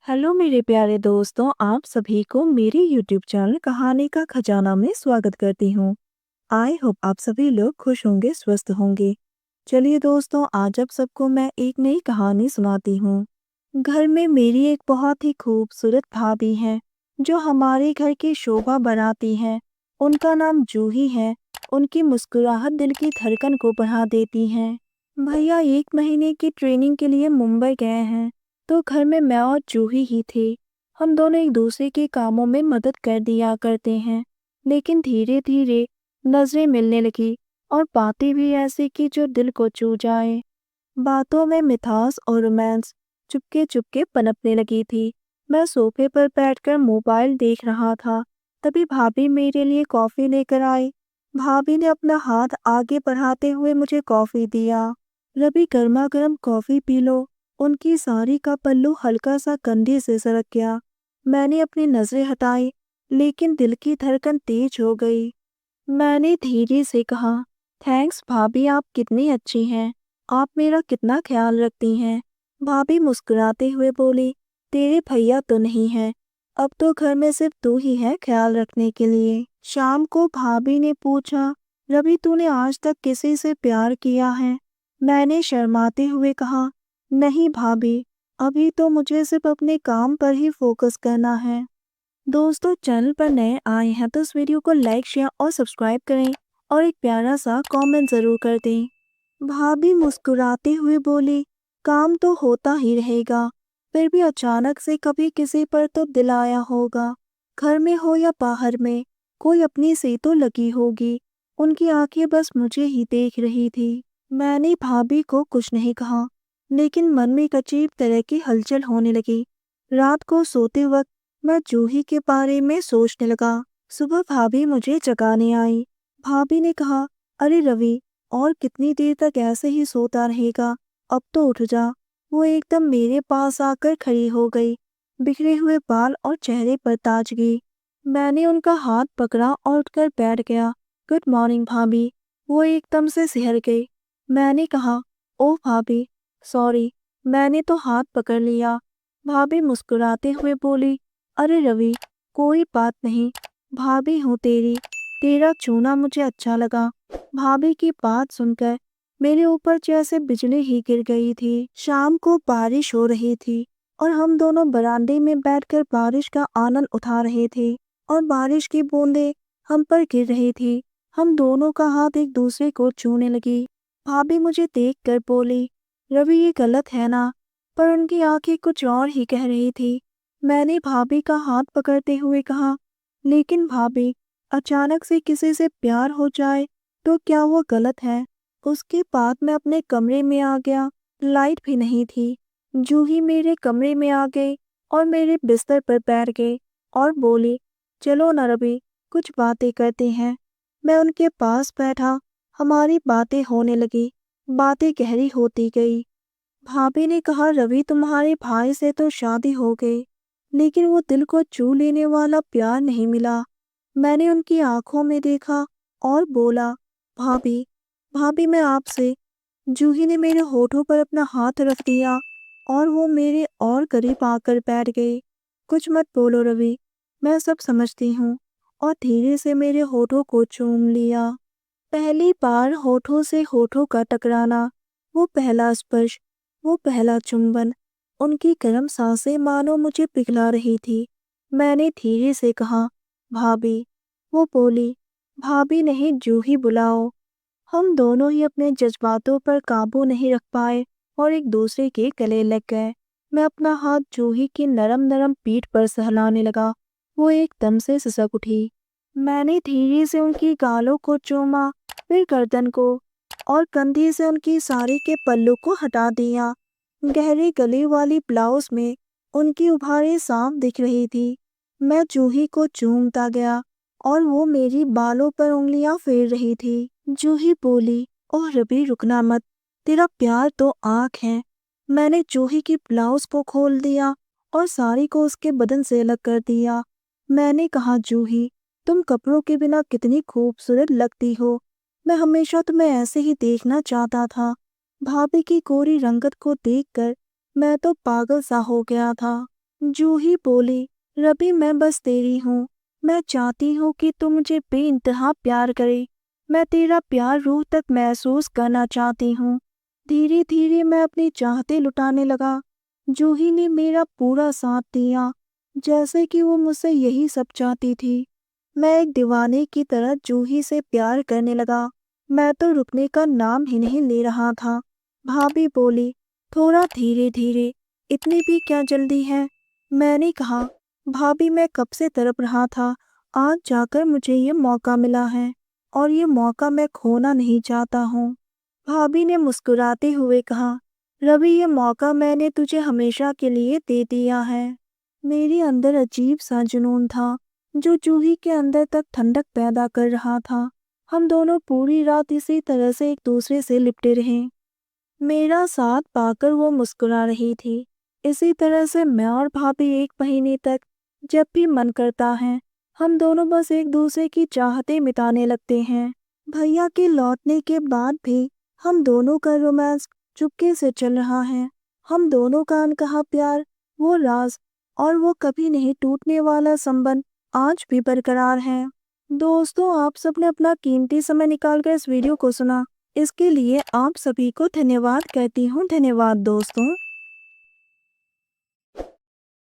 Hello मेरे प्यारे दोस्तों, आप सभी को मेरे यूट्यूब चैनल कहानी का खजाना में स्वागत करती हूँ। आई होप आप सभी लोग खुश होंगे, स्वस्थ होंगे। चलिए दोस्तों, आज आप सबको मैं एक नई कहानी सुनाती हूँ। घर में मेरी एक बहुत ही खूबसूरत भाभी है जो हमारे घर की शोभा बढ़ाती है। उनका नाम जूही है। उनकी मुस्कुराहट दिल की धड़कन को बढ़ा देती है। भैया 1 महीने की ट्रेनिंग के लिए मुंबई गए हैं, तो घर में मैं और जूही ही थे। हम दोनों एक दूसरे के कामों में मदद कर दिया करते हैं। लेकिन धीरे धीरे नजरें मिलने लगी और बातें भी ऐसी की जो दिल को छू जाए। बातों में मिठास और रोमांस चुपके चुपके पनपने लगी थी। मैं सोफे पर बैठकर मोबाइल देख रहा था, तभी भाभी मेरे लिए कॉफी लेकर आई। भाभी ने अपना हाथ आगे बढ़ाते हुए मुझे कॉफी दिया। रवि, गर्मा गर्म कॉफी पी लो। उनकी साड़ी का पल्लू हल्का सा कंधे से सरक गया। मैंने अपनी नजरें हटाई, लेकिन दिल की धड़कन तेज हो गई। मैंने धीरे से कहा, थैंक्स भाभी, आप कितनी अच्छी हैं। आप मेरा कितना ख्याल रखती हैं। भाभी मुस्कुराते हुए बोली, तेरे भैया तो नहीं है, अब तो घर में सिर्फ तू ही है ख्याल रखने के लिए। शाम को भाभी ने पूछा, रवि तूने आज तक किसी से प्यार किया है? मैंने शर्माते हुए कहा, नहीं भाभी, अभी तो मुझे सिर्फ अपने काम पर ही फोकस करना है। दोस्तों, चैनल पर नए आए हैं तो इस वीडियो को लाइक, शेयर और सब्सक्राइब करें और एक प्यारा सा कमेंट ज़रूर कर दें। भाभी मुस्कुराते हुए बोली, काम तो होता ही रहेगा, फिर भी अचानक से कभी किसी पर तो दिल आया होगा। घर में हो या बाहर में, कोई अपनी सी तो लगी होगी। उनकी आंखें बस मुझे ही देख रही थी। मैंने भाभी को कुछ नहीं कहा, लेकिन मन में एक अजीब तरह की हलचल होने लगी। रात को सोते वक्त मैं जूही के बारे में सोचने लगा। सुबह भाभी मुझे जगाने आई। भाभी ने कहा, अरे रवि, और कितनी देर तक ऐसे ही सोता रहेगा, अब तो उठ जा। वो एकदम मेरे पास आकर खड़ी हो गई, बिखरे हुए बाल और चेहरे पर ताजगी। मैंने उनका हाथ पकड़ा और उठकर बैठ गया। गुड मॉर्निंग भाभी। वो एकदम से सिहर गई। मैंने कहा, ओ भाभी, सॉरी, मैंने तो हाथ पकड़ लिया। भाभी मुस्कुराते हुए बोली, अरे रवि, कोई बात नहीं, भाभी हूँ तेरी, तेरा छूना मुझे अच्छा लगा। भाभी की बात सुनकर मेरे ऊपर जैसे बिजली ही गिर गई थी। शाम को बारिश हो रही थी और हम दोनों बरामदे में बैठकर बारिश का आनंद उठा रहे थे और बारिश की बूंदें हम पर गिर रही थी। हम दोनों का हाथ एक दूसरे को छूने लगी। भाभी मुझे देखकर बोली, रवि ये गलत है ना? पर उनकी आंखें कुछ और ही कह रही थी। मैंने भाभी का हाथ पकड़ते हुए कहा, लेकिन भाभी, अचानक से किसी से प्यार हो जाए तो क्या वो गलत है? उसके बाद मैं अपने कमरे में आ गया। लाइट भी नहीं थी। जूही मेरे कमरे में आ गई और मेरे बिस्तर पर बैठ गई और बोली, चलो ना रवि, कुछ बातें करते हैं। मैं उनके पास बैठा। हमारी बातें होने लगी। बातें गहरी होती गई। भाभी ने कहा, रवि तुम्हारे भाई से तो शादी हो गई, लेकिन वो दिल को छू लेने वाला प्यार नहीं मिला। मैंने उनकी आंखों में देखा और बोला, भाभी, भाभी मैं आपसे। जूही ने मेरे होठों पर अपना हाथ रख दिया और वो मेरे और करीब आकर बैठ गई। कुछ मत बोलो रवि, मैं सब समझती हूँ, और धीरे से मेरे होठों को चूम लिया। पहली बार होठों से होठों का टकराना, वो पहला स्पर्श, वो पहला चुंबन, उनकी गर्म सांसें मानो मुझे पिघला रही थी। मैंने धीरे से कहा, भाभी। वो बोली, भाभी नहीं, जूही बुलाओ। हम दोनों ही अपने जज्बातों पर काबू नहीं रख पाए और एक दूसरे के गले लग गए। मैं अपना हाथ जूही की नरम नरम पीठ पर सहलाने लगा। वो एकदम से सिसक उठी। मैंने धीरे से उनकी गालों को चूमा, फिर गर्दन को, और कंधे से उनकी साड़ी के पल्लू को हटा दिया। गहरे गले वाली ब्लाउज में उनकी उभारें साफ दिख रही थी। मैं जूही को चूमता गया और वो मेरी बालों पर उंगलियां फेर रही थी। जूही बोली, ओह रवि, रुकना मत, तेरा प्यार तो आँख है। मैंने जूही की ब्लाउज को खोल दिया और साड़ी को उसके बदन से अलग कर दिया। मैंने कहा, जूही, तुम कपड़ों के बिना कितनी खूबसूरत लगती हो। मैं हमेशा तुम्हें ऐसे ही देखना चाहता था। भाभी की गोरी रंगत को देखकर मैं तो पागल सा हो गया था। जूही बोली, रवि मैं बस तेरी हूँ। मैं चाहती हूँ कि तू मुझे बेइंतहा प्यार करे। मैं तेरा प्यार रूह तक महसूस करना चाहती हूँ। धीरे धीरे मैं अपनी चाहते लुटाने लगा। जूही ने मेरा पूरा साथ दिया, जैसे कि वो मुझसे यही सब चाहती थी। मैं एक दीवाने की तरह जूही से प्यार करने लगा। मैं तो रुकने का नाम ही नहीं ले रहा था। भाभी बोली, थोड़ा धीरे धीरे, इतनी भी क्या जल्दी है। मैंने कहा, भाभी मैं कब से तड़प रहा था, आज जाकर मुझे ये मौका मिला है और ये मौका मैं खोना नहीं चाहता हूँ। भाभी ने मुस्कुराते हुए कहा, रवि ये मौका मैंने तुझे हमेशा के लिए दे दिया है। मेरे अंदर अजीब सा जुनून था जो जूही के अंदर तक ठंडक पैदा कर रहा था। हम दोनों पूरी रात इसी तरह से एक दूसरे से लिपटे रहे। मेरा साथ पाकर वो मुस्कुरा रही थी। इसी तरह से मैं और भाभी 1 महीने तक जब भी मन करता है हम दोनों बस एक दूसरे की चाहते मिटाने लगते हैं। भैया के लौटने के बाद भी हम दोनों का रोमांस चुपके से चल रहा है। हम दोनों का अनकहा प्यार, वो राज और वो कभी नहीं टूटने वाला संबंध आज भी बरकरार है। दोस्तों, आप सबने अपना कीमती समय निकालकर इस वीडियो को सुना, इसके लिए आप सभी को धन्यवाद कहती हूँ। धन्यवाद दोस्तों।